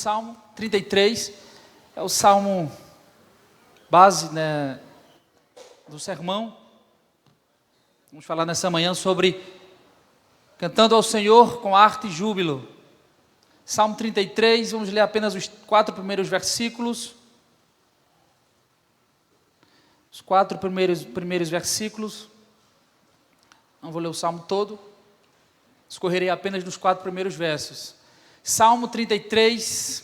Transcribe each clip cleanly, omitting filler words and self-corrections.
Salmo 33, é o salmo base, né, do sermão. Vamos falar nessa manhã sobre cantando ao Senhor com arte e júbilo. Salmo 33, vamos ler apenas os 4 primeiros versículos. Os 4 primeiros versículos. Não vou ler o salmo todo. Escorrerei apenas nos 4 primeiros versos. Salmo 33.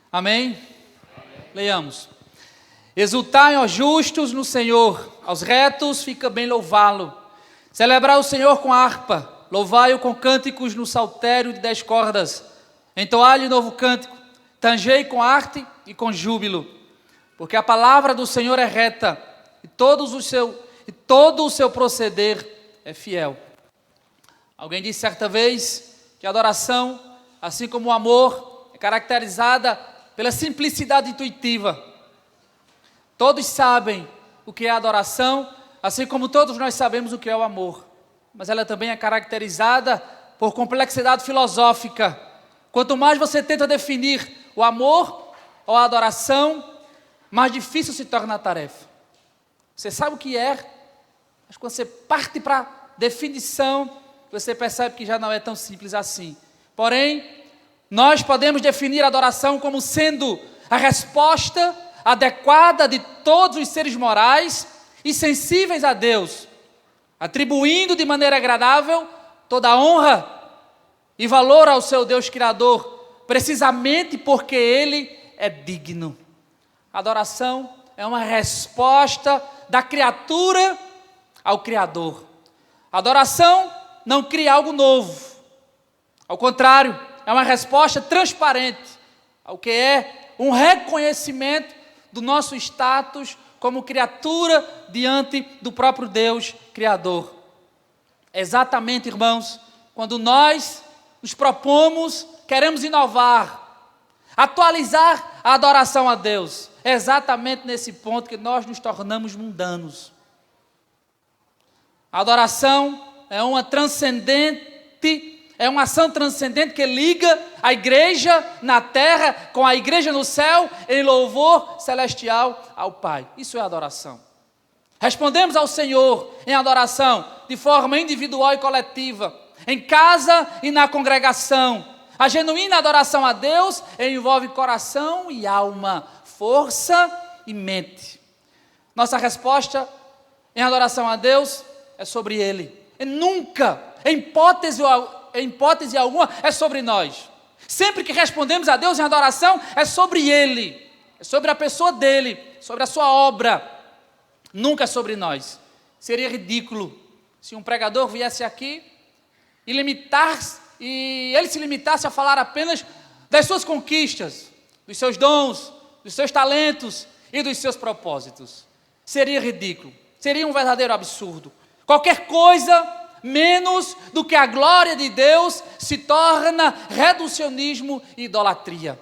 Amém? Leiamos. Exultai, ó justos, no Senhor, aos retos fica bem louvá-lo. Celebrai o Senhor com harpa, louvai-o com cânticos no saltério de 10 cordas. Entoai-lhe novo cântico, tangei com arte e com júbilo, porque a palavra do Senhor é reta, e todo o seu proceder é fiel. Alguém disse certa vez que a adoração, assim como o amor, é caracterizada pela simplicidade intuitiva. Todos sabem o que é a adoração, assim como todos nós sabemos o que é o amor. Mas ela também é caracterizada por complexidade filosófica. Quanto mais você tenta definir o amor ou a adoração, mais difícil se torna a tarefa. Você sabe o que é, mas quando você parte para a definição, você percebe que já não é tão simples assim. Porém, nós podemos definir a adoração como sendo a resposta adequada de todos os seres morais e sensíveis a Deus, atribuindo de maneira agradável toda a honra e valor ao seu Deus Criador, precisamente porque Ele é digno. A adoração é uma resposta da criatura ao Criador. A adoração não cria algo novo, ao contrário, é uma resposta transparente ao que é um reconhecimento do nosso status como criatura diante do próprio Deus Criador. Exatamente, irmãos, quando nós nos propomos, queremos inovar, atualizar a adoração a Deus, é exatamente nesse ponto que nós nos tornamos mundanos. A adoração é uma ação transcendente que liga a igreja na terra com a igreja no céu em louvor celestial ao Pai. Isso é adoração. Respondemos ao Senhor em adoração de forma individual e coletiva, em casa e na congregação. A genuína adoração a Deus envolve coração e alma, força e mente. Nossa resposta em adoração a Deus é sobre Ele. E nunca, em hipótese alguma, é sobre nós. Sempre que respondemos a Deus em adoração, é sobre Ele, é sobre a pessoa dEle, sobre a sua obra, nunca é sobre nós. Seria ridículo se um pregador viesse aqui e ele se limitasse a falar apenas das suas conquistas, dos seus dons, dos seus talentos e dos seus propósitos. Seria ridículo, seria um verdadeiro absurdo. Qualquer coisa menos do que a glória de Deus se torna reducionismo e idolatria.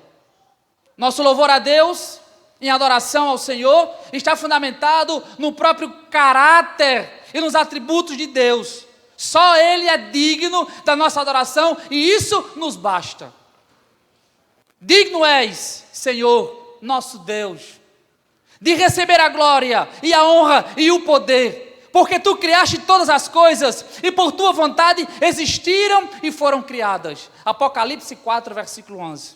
Nosso louvor a Deus, em adoração ao Senhor, está fundamentado no próprio caráter e nos atributos de Deus. Só Ele é digno da nossa adoração e isso nos basta. Digno és, Senhor, nosso Deus, de receber a glória e a honra e o poder, porque Tu criaste todas as coisas e por Tua vontade existiram e foram criadas. Apocalipse 4, versículo 11.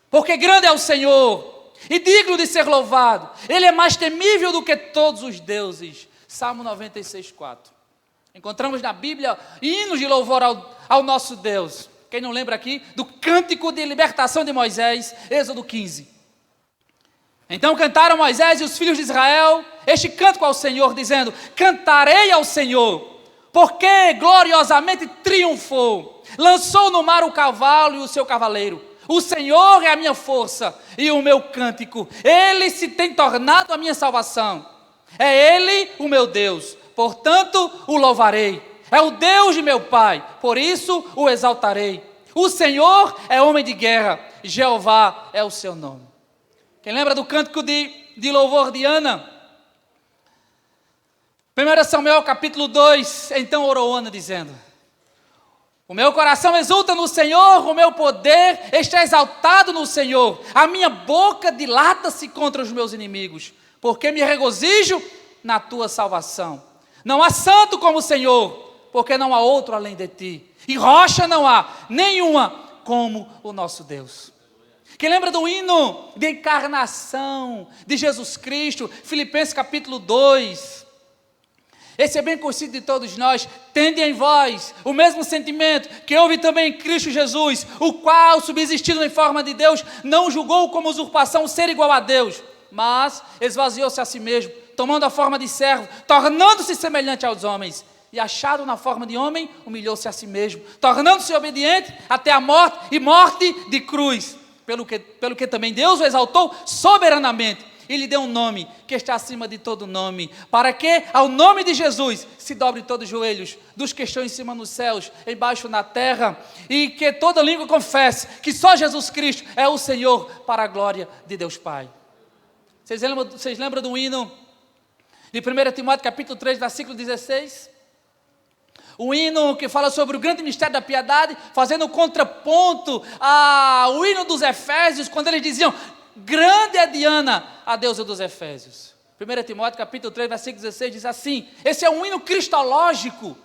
Porque grande é o Senhor e digno de ser louvado. Ele é mais temível do que todos os deuses. Salmo 96, 4. Encontramos na Bíblia hinos de louvor ao nosso Deus. Quem não lembra aqui do cântico de libertação de Moisés, Êxodo 15. Então cantaram Moisés e os filhos de Israel este cântico ao Senhor, dizendo: cantarei ao Senhor, porque gloriosamente triunfou. Lançou no mar o cavalo e o seu cavaleiro. O Senhor é a minha força e o meu cântico. Ele se tem tornado a minha salvação. É Ele o meu Deus, portanto o louvarei. É o Deus de meu Pai, por isso o exaltarei. O Senhor é homem de guerra, Jeová é o seu nome. Quem lembra do cântico de louvor de Ana? 1 Samuel capítulo 2, então orou Ana dizendo: o meu coração exulta no Senhor, o meu poder está exaltado no Senhor, a minha boca dilata-se contra os meus inimigos, porque me regozijo na tua salvação. Não há santo como o Senhor, porque não há outro além de ti, e rocha não há nenhuma como o nosso Deus. Quem lembra do hino de encarnação de Jesus Cristo, Filipenses capítulo 2, esse é bem conhecido de todos nós: tende em vós o mesmo sentimento que houve também em Cristo Jesus, o qual, subsistindo em forma de Deus, não julgou como usurpação ser igual a Deus, mas esvaziou-se a si mesmo, tomando a forma de servo, tornando-se semelhante aos homens, e achado na forma de homem, humilhou-se a si mesmo, tornando-se obediente até a morte, e morte de cruz, pelo que também Deus o exaltou soberanamente, e lhe deu um nome que está acima de todo nome, para que ao nome de Jesus se dobre todos os joelhos, dos que estão em cima nos céus, embaixo na terra, e que toda língua confesse que só Jesus Cristo é o Senhor, para a glória de Deus Pai. Vocês lembram do hino de 1 Timóteo capítulo 3, versículo 16? O hino que fala sobre o grande mistério da piedade, fazendo contraponto ao hino dos Efésios, quando eles diziam: grande é Diana, a deusa dos Efésios. 1 Timóteo capítulo 3, versículo 16 diz assim: esse é um hino cristológico.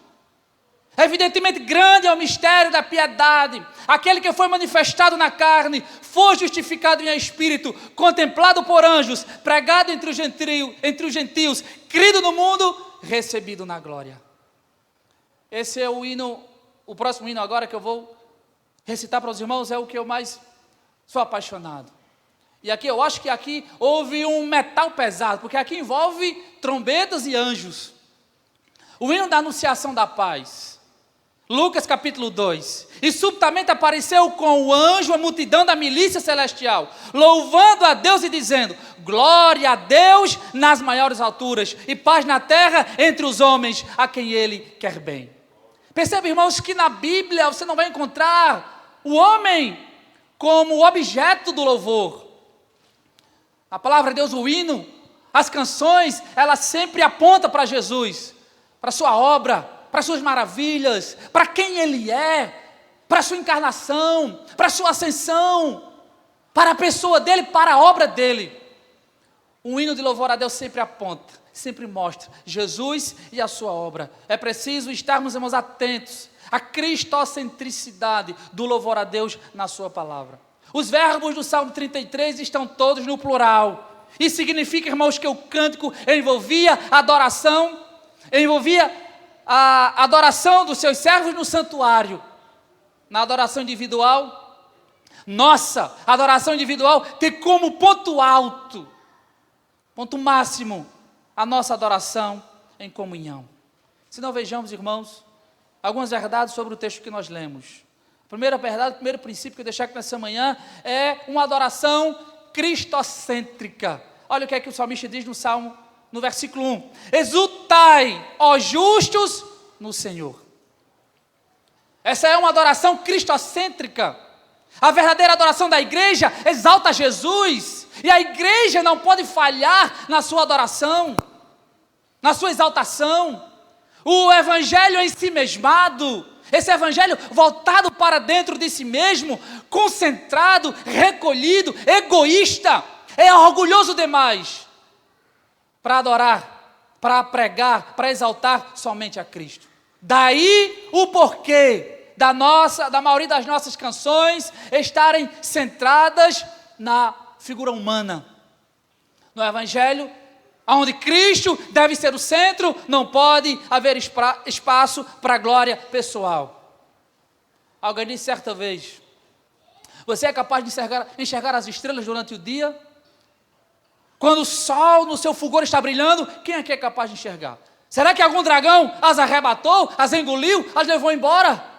Evidentemente grande é o mistério da piedade, aquele que foi manifestado na carne, foi justificado em espírito, contemplado por anjos, pregado entre os gentios, crido no mundo, recebido na glória. Esse é o hino. O próximo hino agora que eu vou recitar para os irmãos é o que eu mais sou apaixonado. E aqui eu acho que aqui houve um metal pesado, porque aqui envolve trombetas e anjos. O hino da anunciação da paz, Lucas capítulo 2. E subitamente apareceu com o anjo a multidão da milícia celestial, louvando a Deus e dizendo: glória a Deus nas maiores alturas, e paz na terra entre os homens a quem Ele quer bem. Percebe, irmãos, que na Bíblia você não vai encontrar o homem como objeto do louvor. A palavra de Deus, o hino, as canções, elas sempre apontam para Jesus, para a sua obra, para as suas maravilhas, para quem Ele é, para a sua encarnação, para a sua ascensão, para a pessoa dEle, para a obra dEle. O hino de louvor a Deus sempre aponta, sempre mostra Jesus e a sua obra. É preciso estarmos, irmãos, atentos à cristocentricidade do louvor a Deus na sua palavra. Os verbos do Salmo 33 estão todos no plural. Isso significa, irmãos, que o cântico envolvia adoração, envolvia a adoração dos seus servos no santuário. Na adoração individual, nossa adoração individual tem como ponto alto, ponto máximo, a nossa adoração em comunhão. Se não, vejamos, irmãos, algumas verdades sobre o texto que nós lemos. A primeira verdade, o primeiro princípio que eu deixar aqui nessa manhã é uma adoração cristocêntrica. Olha o que é que o salmista diz no Salmo, no versículo 1. Exultai, ó justos, no Senhor. Essa é uma adoração cristocêntrica. A verdadeira adoração da igreja exalta Jesus. E a igreja não pode falhar na sua adoração, na sua exaltação. O evangelho em si mesmado, esse evangelho voltado para dentro de si mesmo, concentrado, recolhido, egoísta, é orgulhoso demais para adorar, para pregar, para exaltar somente a Cristo. Daí o porquê da maioria das nossas canções estarem centradas na figura humana. No evangelho, onde Cristo deve ser o centro, não pode haver espaço para a glória pessoal. Alguém disse certa vez: você é capaz de enxergar as estrelas durante o dia? Quando o sol no seu fulgor está brilhando, quem aqui é capaz de enxergar? Será que algum dragão as arrebatou, as engoliu, as levou embora?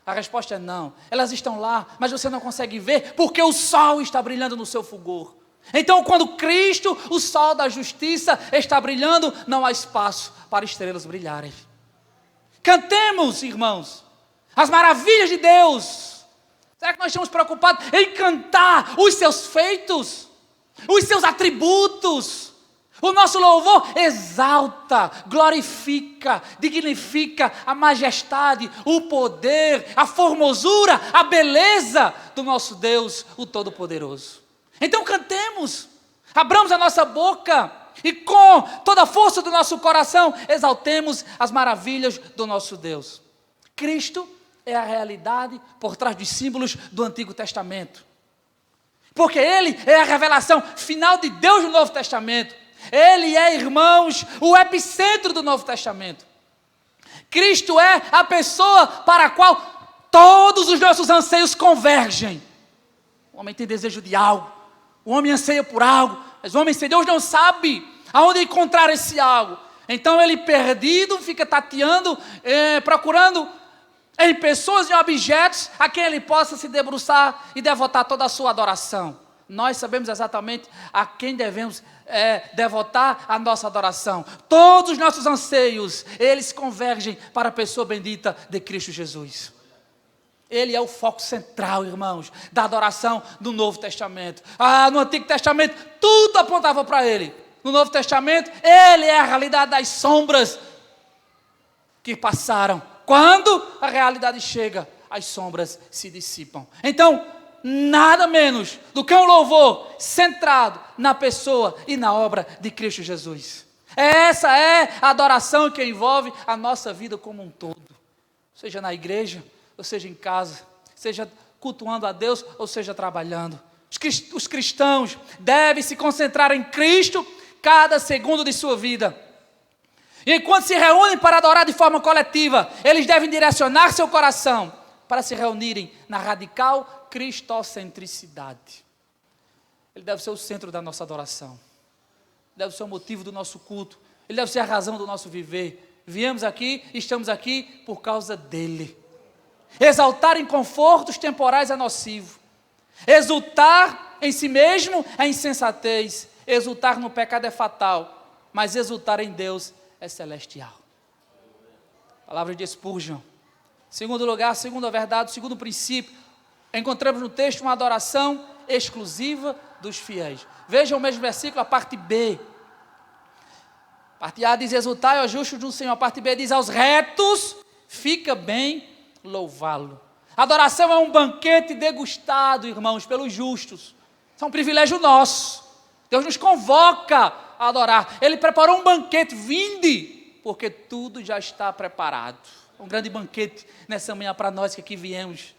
A resposta é não. Elas estão lá, mas você não consegue ver, porque o sol está brilhando no seu fulgor. Então, quando Cristo, o sol da justiça, está brilhando, não há espaço para estrelas brilharem. Cantemos, irmãos, as maravilhas de Deus. Será que nós estamos preocupados em cantar os seus feitos, os seus atributos, O nosso louvor exalta, glorifica, dignifica a majestade, o poder, a formosura, a beleza do nosso Deus, o Todo-Poderoso. Então cantemos, abramos a nossa boca e com toda a força do nosso coração exaltemos as maravilhas do nosso Deus. Cristo é a realidade por trás dos símbolos do Antigo Testamento. Porque Ele é a revelação final de Deus no Novo Testamento. Ele é, irmãos, o epicentro do Novo Testamento. Cristo é a pessoa para a qual todos os nossos anseios convergem. O homem tem desejo de algo, o homem anseia por algo, mas o homem sem Deus não sabe aonde encontrar esse algo. Então ele perdido, fica tateando, procurando em pessoas e objetos a quem ele possa se debruçar e devotar toda a sua adoração. Nós sabemos exatamente a quem devemos devotar a nossa adoração. Todos os nossos anseios, eles convergem para a pessoa bendita de Cristo Jesus. Ele é o foco central, irmãos, da adoração do Novo Testamento. No Antigo Testamento, tudo apontava para Ele. No Novo Testamento, Ele é a realidade das sombras que passaram. Quando a realidade chega, as sombras se dissipam. Então, nada menos do que um louvor centrado na pessoa e na obra de Cristo Jesus. Essa é a adoração que envolve a nossa vida como um todo. Seja na igreja, ou seja em casa, seja cultuando a Deus, ou seja trabalhando. Os cristãos devem se concentrar em Cristo cada segundo de sua vida. E enquanto se reúnem para adorar de forma coletiva, eles devem direcionar seu coração para se reunirem na radical cristocentricidade. Ele deve ser o centro da nossa adoração. Deve ser o motivo do nosso culto. Ele deve ser a razão do nosso viver. Viemos aqui, estamos aqui por causa dele. Exaltar em confortos temporais é nocivo. Exultar em si mesmo é insensatez. Exultar no pecado é fatal. Mas exultar em Deus é celestial. Palavra de Spurgeon. Segundo lugar, segunda verdade, segundo princípio, encontramos no texto uma adoração exclusiva dos fiéis. Vejam o mesmo versículo, a parte B. A parte A diz: exultai aos justos do Senhor. A parte B diz: aos retos fica bem louvá-lo. Adoração é um banquete degustado, irmãos, pelos justos. Isso é um privilégio nosso. Deus nos convoca a adorar. Ele preparou um banquete, vinde, porque tudo já está preparado. Um grande banquete nessa manhã para nós que aqui viemos.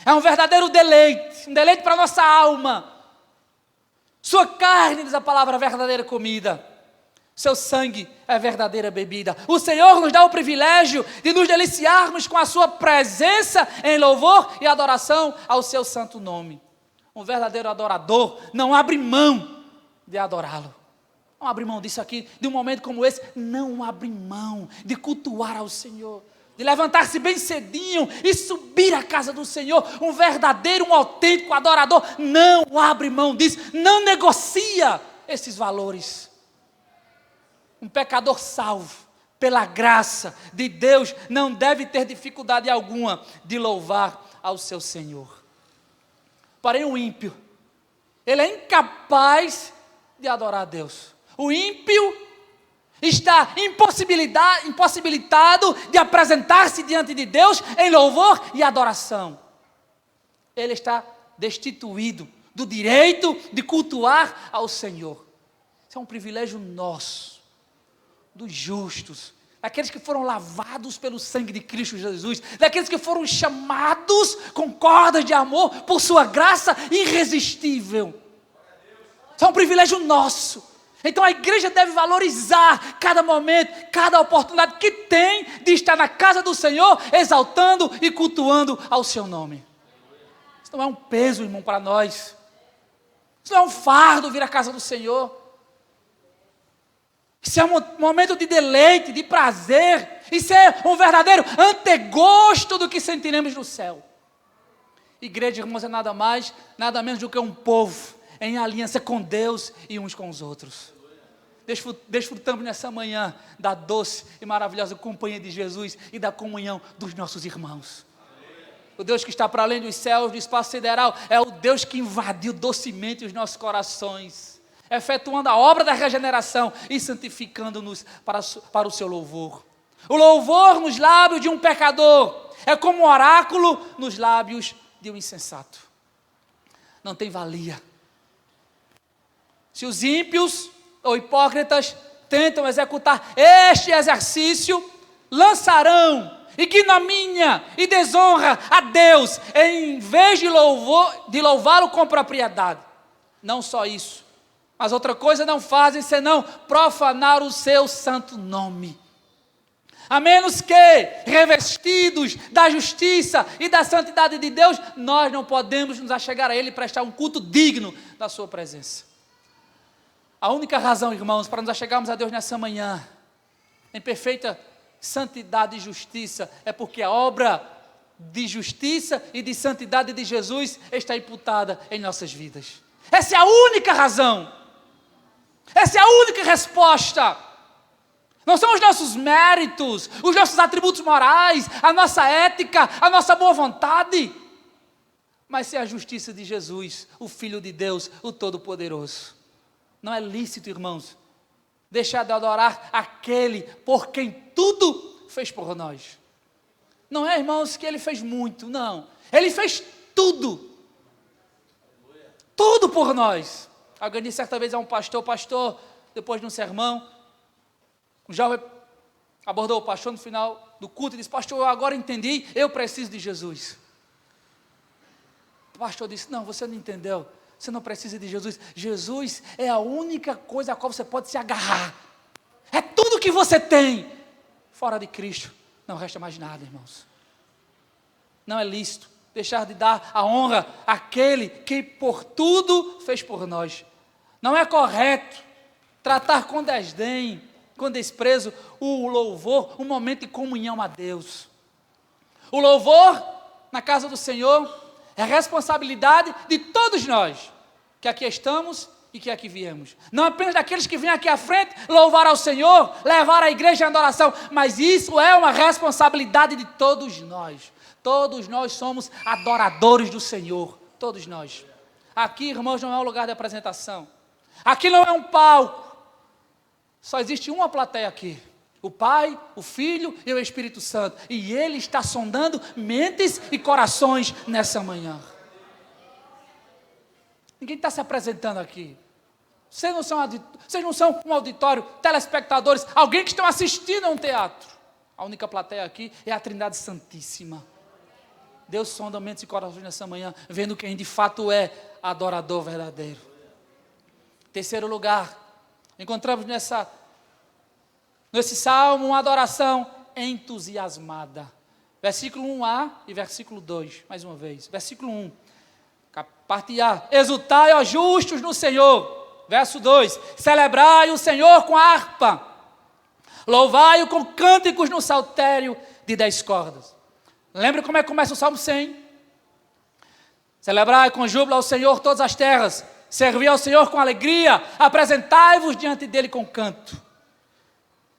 É um verdadeiro deleite, um deleite para a nossa alma. Sua carne, diz a palavra, é verdadeira comida. Seu sangue é verdadeira bebida. O Senhor nos dá o privilégio de nos deliciarmos com a sua presença em louvor e adoração ao seu santo nome. Um verdadeiro adorador não abre mão de adorá-lo. Não abre mão disso aqui, de um momento como esse. Não abre mão de cultuar ao Senhor. De levantar-se bem cedinho e subir à casa do Senhor. Um verdadeiro, um autêntico adorador não abre mão disso. Não negocia esses valores. Um pecador salvo pela graça de Deus não deve ter dificuldade alguma de louvar ao seu Senhor. Porém o ímpio, ele é incapaz de adorar a Deus. O ímpio está impossibilitado de apresentar-se diante de Deus em louvor e adoração. Ele está destituído do direito de cultuar ao Senhor. Isso é um privilégio nosso, dos justos, daqueles que foram lavados pelo sangue de Cristo Jesus, daqueles que foram chamados com cordas de amor por sua graça irresistível. Isso é um privilégio nosso. Então a igreja deve valorizar cada momento, cada oportunidade que tem de estar na casa do Senhor, exaltando e cultuando ao seu nome. Isso não é um peso, irmão, para nós. Isso não é um fardo vir à casa do Senhor. Isso é um momento de deleite, de prazer. Isso é um verdadeiro antegosto do que sentiremos no céu. Igreja, irmãos, é nada mais, nada menos do que um povo em aliança com Deus e uns com os outros. Desfrutamos nessa manhã da doce e maravilhosa companhia de Jesus e da comunhão dos nossos irmãos. O Deus que está para além dos céus, do espaço sideral, é o Deus que invadiu docemente os nossos corações. efetuando a obra da regeneração e santificando-nos para o seu louvor. O louvor nos lábios de um pecador é como um oráculo nos lábios de um insensato. Não tem valia. Se os ímpios ou hipócritas tentam executar este exercício, lançarão ignomínia e desonra a Deus, em vez de louvá-lo com propriedade. Não só isso, mas outra coisa não fazem senão profanar o seu santo nome. A menos que, revestidos da justiça e da santidade de Deus, nós não podemos nos achegar a Ele e prestar um culto digno da sua presença. A única razão, irmãos, para nos achegarmos a Deus nessa manhã, em perfeita santidade e justiça, é porque a obra de justiça e de santidade de Jesus está imputada em nossas vidas. Essa é a única razão. Essa é a única resposta. Não são os nossos méritos, os nossos atributos morais, a nossa ética, a nossa boa vontade, mas é a justiça de Jesus, o Filho de Deus, o Todo-Poderoso. Não é lícito, irmãos, deixar de adorar aquele por quem tudo fez por nós. Não é, irmãos, que Ele fez muito, não. Ele fez tudo. Tudo por nós. Alguém disse certa vez a um pastor, depois de um sermão, um jovem abordou o pastor no final do culto e disse: pastor, eu agora entendi, eu preciso de Jesus. O pastor disse: não, você não entendeu, você não precisa de Jesus. Jesus é a única coisa a qual você pode se agarrar. É tudo que você tem. Fora de Cristo, não resta mais nada, irmãos. Não é lícito deixar de dar a honra àquele que por tudo fez por nós. Não é correto tratar com desdém, com desprezo, o louvor, um momento de comunhão a Deus. O louvor na casa do Senhor é responsabilidade de todos nós, que aqui estamos e que aqui viemos. Não apenas daqueles que vêm aqui à frente louvar ao Senhor, levar a igreja em adoração, mas isso é uma responsabilidade de todos nós. Todos nós somos adoradores do Senhor, todos nós. Aqui, irmãos, não é um lugar de apresentação. Aqui não é um palco. Só existe uma plateia aqui, o Pai, o Filho e o Espírito Santo, e Ele está sondando mentes e corações nessa manhã. Ninguém está se apresentando aqui. Vocês não são um auditório, telespectadores, alguém que estão assistindo a um teatro. A única plateia aqui é a Trindade Santíssima. Deus sonda mentes e corações nessa manhã, vendo quem de fato é adorador verdadeiro. Terceiro lugar, encontramos nesse salmo uma adoração entusiasmada. Versículo 1a e versículo 2, mais uma vez. Versículo 1, parte A: exultai, ó justos, no Senhor. Verso 2: celebrai o Senhor com harpa, louvai-o com cânticos no saltério de 10 cordas. Lembra como é que começa o Salmo 100? Celebrai com júbilo ao Senhor todas as terras, servi ao Senhor com alegria, apresentai-vos diante dele com canto.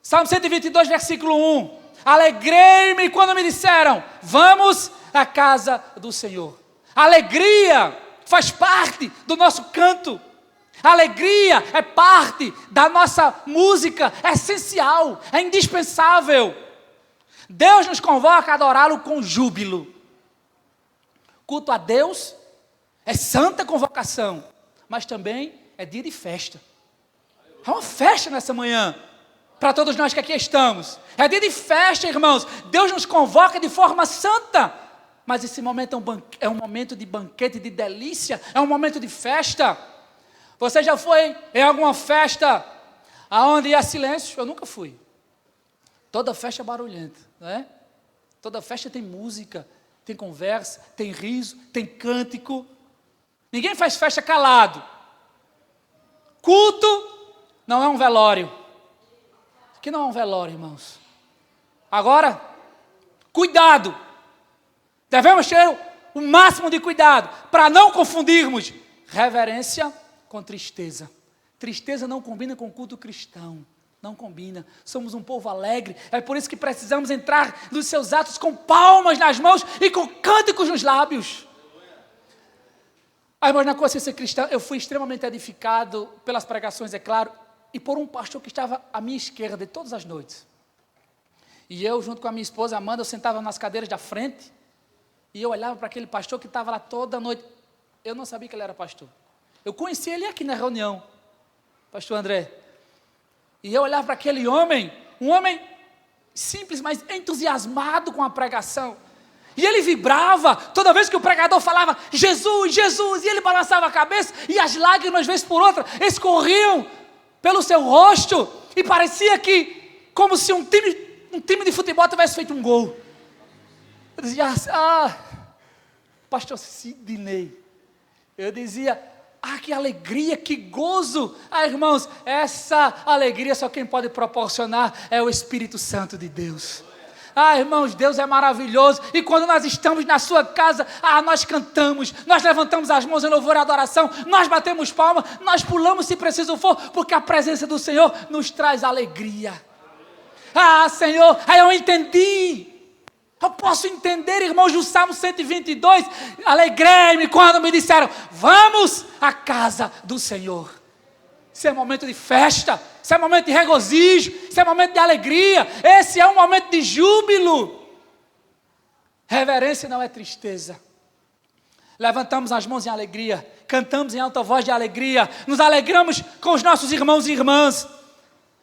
Salmo 122, versículo 1: alegrei-me quando me disseram, vamos à casa do Senhor. Alegria faz parte do nosso canto. Alegria é parte da nossa música, é essencial, é indispensável. Deus nos convoca a adorá-lo com júbilo. Culto a Deus é santa convocação, mas também é dia de festa. É uma festa nessa manhã, para todos nós que aqui estamos. É dia de festa, irmãos. Deus nos convoca de forma santa, mas esse momento é um momento de banquete, de delícia, é um momento de festa. Você já foi em alguma festa aonde há silêncio? Eu nunca fui. Toda festa é barulhenta, não é? Toda festa tem música, tem conversa, tem riso, tem cântico. Ninguém faz festa calado. Culto não é um velório. Aqui não é um velório, irmãos. Agora, cuidado. Devemos ter o máximo de cuidado para não confundirmos reverência com tristeza. Tristeza não combina com culto cristão. Não combina. Somos um povo alegre. É por isso que precisamos entrar nos seus atos com palmas nas mãos e com cânticos nos lábios. Irmãos, na consciência cristã, eu fui extremamente edificado pelas pregações, é claro, e por um pastor que estava à minha esquerda de todas as noites. E eu, junto com a minha esposa Amanda, eu sentava nas cadeiras da frente, e eu olhava para aquele pastor que estava lá toda noite. Eu não sabia que ele era pastor. Eu conheci ele aqui na reunião, pastor André. E eu olhava para aquele homem, um homem simples, mas entusiasmado com a pregação. E ele vibrava, toda vez que o pregador falava, Jesus, Jesus, e ele balançava a cabeça, e as lágrimas, vez por outra, escorriam pelo seu rosto, e parecia que, como se um time de futebol tivesse feito um gol. Eu dizia, pastor Sidney. Eu dizia, que alegria, que gozo. Irmãos, essa alegria só quem pode proporcionar é o Espírito Santo de Deus. Irmãos, Deus é maravilhoso, e quando nós estamos na sua casa, nós cantamos, nós levantamos as mãos em louvor e adoração, nós batemos palmas, nós pulamos se preciso for, porque a presença do Senhor nos traz alegria. Senhor, eu entendi. Eu posso entender, irmãos, no Salmo 122, alegrei-me quando me disseram, vamos à casa do Senhor. Isso é momento de festa, isso é momento de regozijo, isso é momento de alegria, esse é um momento de júbilo. Reverência não é tristeza. Levantamos as mãos em alegria, cantamos em alta voz de alegria, nos alegramos com os nossos irmãos e irmãs,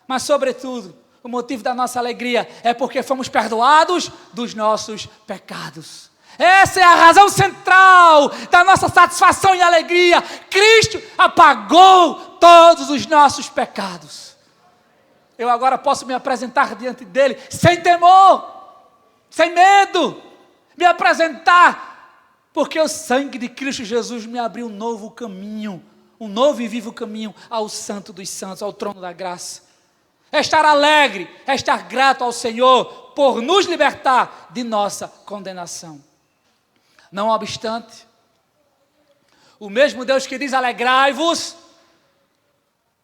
mas sobretudo, o motivo da nossa alegria é porque fomos perdoados dos nossos pecados. Essa é a razão central da nossa satisfação e alegria. Cristo apagou todos os nossos pecados. Eu agora posso me apresentar diante dele sem temor, sem medo, me apresentar, porque o sangue de Cristo Jesus me abriu um novo caminho, um novo e vivo caminho ao Santo dos Santos, ao trono da graça. É estar alegre, é estar grato ao Senhor por nos libertar de nossa condenação. Não obstante, o mesmo Deus que diz alegrai-vos,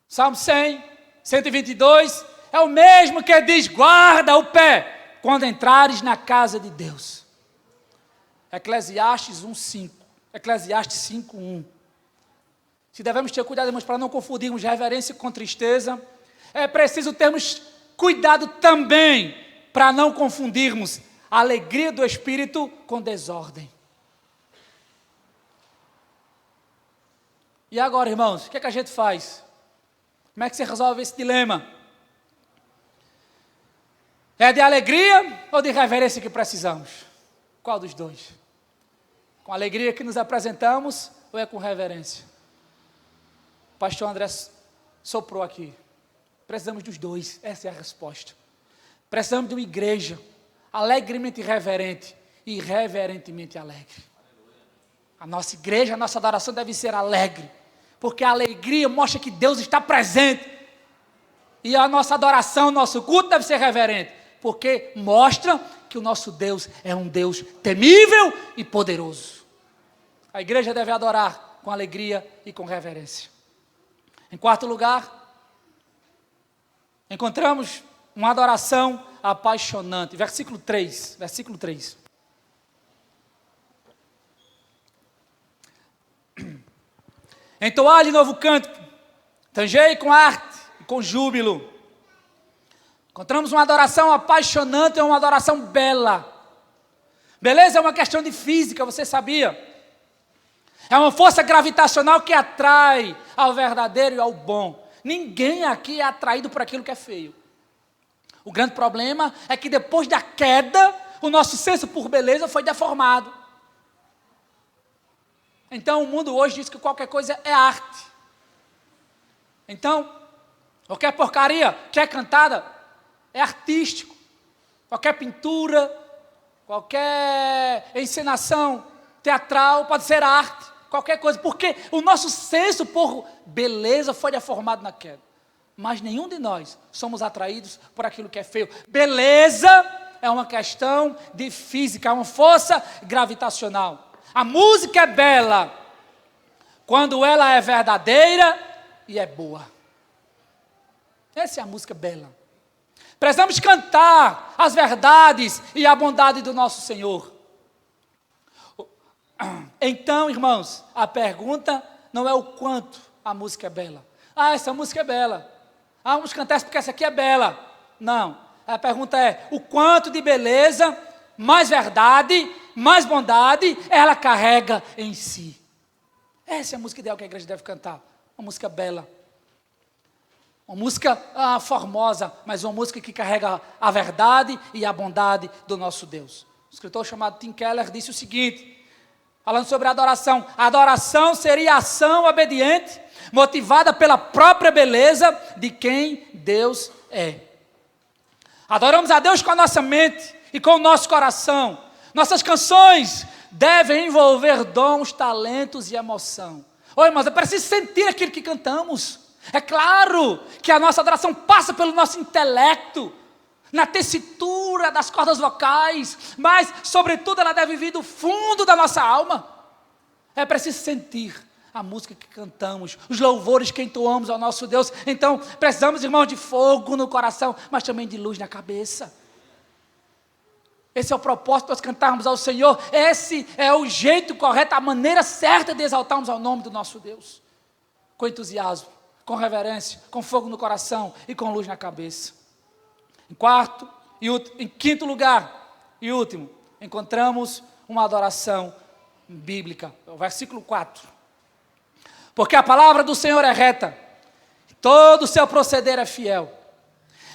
Salmo 100, 122, é o mesmo que diz guarda o pé quando entrares na casa de Deus. Eclesiastes 1:5, Eclesiastes 5:1. Se devemos ter cuidado, irmãos, para não confundirmos reverência com tristeza, é preciso termos cuidado também para não confundirmos a alegria do Espírito com desordem. E agora, irmãos, o que é que a gente faz? Como é que você resolve esse dilema? É de alegria ou de reverência que precisamos? Qual dos dois? Com alegria que nos apresentamos ou é com reverência? O pastor André soprou aqui. Precisamos dos dois, essa é a resposta. Precisamos de uma igreja alegremente reverente e reverentemente alegre. A nossa igreja, a nossa adoração deve ser alegre, porque a alegria mostra que Deus está presente. E a nossa adoração, nosso culto deve ser reverente, porque mostra que o nosso Deus é um Deus temível e poderoso. A igreja deve adorar com alegria e com reverência. Em quarto lugar, encontramos uma adoração apaixonante. Versículo 3. Entoai de novo cântico, tangei com arte e com júbilo. Encontramos uma adoração apaixonante, é uma adoração bela. Beleza é uma questão de física, você sabia? É uma força gravitacional que atrai ao verdadeiro e ao bom. Ninguém aqui é atraído por aquilo que é feio. O grande problema é que depois da queda, o nosso senso por beleza foi deformado. Então o mundo hoje diz que qualquer coisa é arte. Então, qualquer porcaria que é cantada é artístico. Qualquer pintura, qualquer encenação teatral pode ser arte. Qualquer coisa, porque o nosso senso por beleza foi deformado na queda. Mas nenhum de nós somos atraídos por aquilo que é feio. Beleza é uma questão de física, é uma força gravitacional. A música é bela quando ela é verdadeira e é boa. Essa é a música bela. Precisamos cantar as verdades e a bondade do nosso Senhor. Então, irmãos, a pergunta não é o quanto a música é bela. Ah, essa música é bela. Ah, vamos cantar essa porque essa aqui é bela. Não. A pergunta é o quanto de beleza, mais verdade, mais bondade ela carrega em si. Essa é a música ideal que a igreja deve cantar. Uma música bela. Uma música formosa, mas uma música que carrega a verdade e a bondade do nosso Deus. Um escritor chamado Tim Keller disse o seguinte, falando sobre a adoração. A adoração seria a ação obediente, motivada pela própria beleza de quem Deus é. Adoramos a Deus com a nossa mente e com o nosso coração. Nossas canções devem envolver dons, talentos e emoção. Oi, irmãos, é preciso sentir aquilo que cantamos. É claro que a nossa adoração passa pelo nosso intelecto, na tessitura das cordas vocais, mas, sobretudo, ela deve vir do fundo da nossa alma. É preciso sentir a música que cantamos, os louvores que entoamos ao nosso Deus. Então, precisamos, irmãos, de fogo no coração, mas também de luz na cabeça. Esse é o propósito de nós cantarmos ao Senhor. Esse é o jeito correto, a maneira certa de exaltarmos ao nome do nosso Deus. Com entusiasmo, com reverência, com fogo no coração e com luz na cabeça. Em quinto lugar e último, encontramos uma adoração bíblica. O versículo 4. Porque a palavra do Senhor é reta, todo o seu proceder é fiel.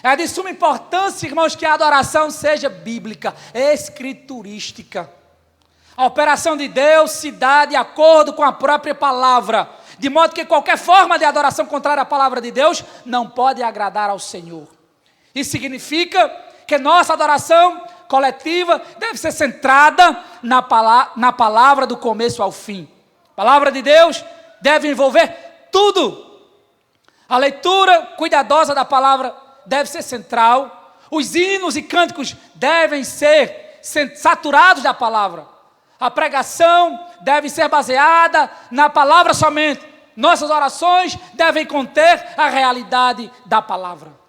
É de suma importância, irmãos, que a adoração seja bíblica, escriturística. A operação de Deus se dá de acordo com a própria palavra, de modo que qualquer forma de adoração contrária à palavra de Deus não pode agradar ao Senhor. Isso significa que nossa adoração coletiva deve ser centrada na palavra do começo ao fim. A palavra de Deus deve envolver tudo. A leitura cuidadosa da palavra deve ser central. Os hinos e cânticos devem ser saturados da palavra. A pregação deve ser baseada na palavra somente. Nossas orações devem conter a realidade da palavra.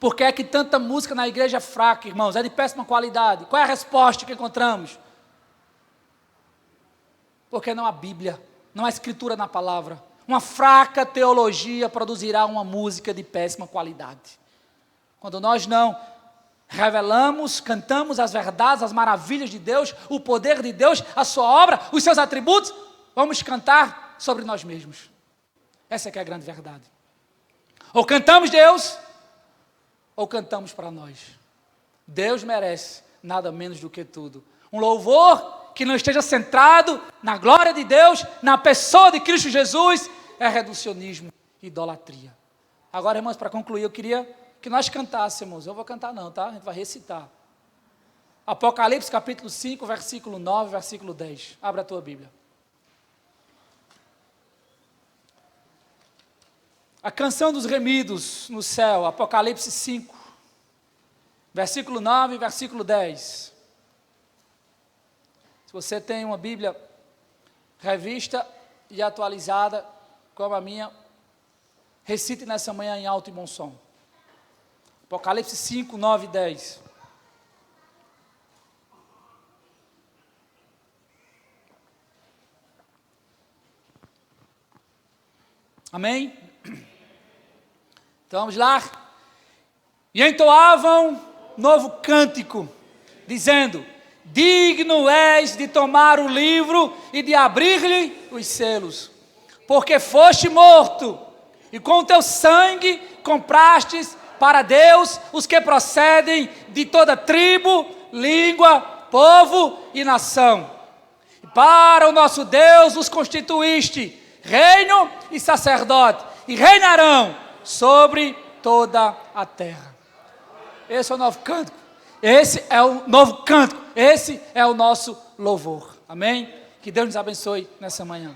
Por que é que tanta música na igreja é fraca, irmãos? É de péssima qualidade. Qual é a resposta que encontramos? Porque não há Bíblia, não há escritura na palavra. Uma fraca teologia produzirá uma música de péssima qualidade. Quando nós não revelamos, cantamos as verdades, as maravilhas de Deus, o poder de Deus, a sua obra, os seus atributos, vamos cantar sobre nós mesmos. Essa é que é a grande verdade. Ou cantamos Deus, ou cantamos para nós. Deus merece nada menos do que tudo. Um louvor que não esteja centrado na glória de Deus, na pessoa de Cristo Jesus, é reducionismo, idolatria. Agora, irmãos, para concluir, eu queria que nós cantássemos. Eu vou cantar não, tá? A gente vai recitar. Apocalipse capítulo 5, versículo 9, versículo 10. Abra a tua Bíblia. A canção dos remidos no céu, Apocalipse 5, versículo 9 e versículo 10. Se você tem uma Bíblia revista e atualizada, como a minha, recite nessa manhã em alto e bom som. Apocalipse 5, 9 e 10. Amém? Então vamos lá. E entoavam novo cântico, dizendo: digno és de tomar o livro e de abrir-lhe os selos, porque foste morto, e com o teu sangue comprastes para Deus os que procedem de toda tribo, língua, povo e nação. E para o nosso Deus os constituíste reino e sacerdote, e reinarão sobre toda a terra. Esse é o novo cântico. Esse é o novo cântico. Esse é o nosso louvor. Amém? Que Deus nos abençoe nessa manhã.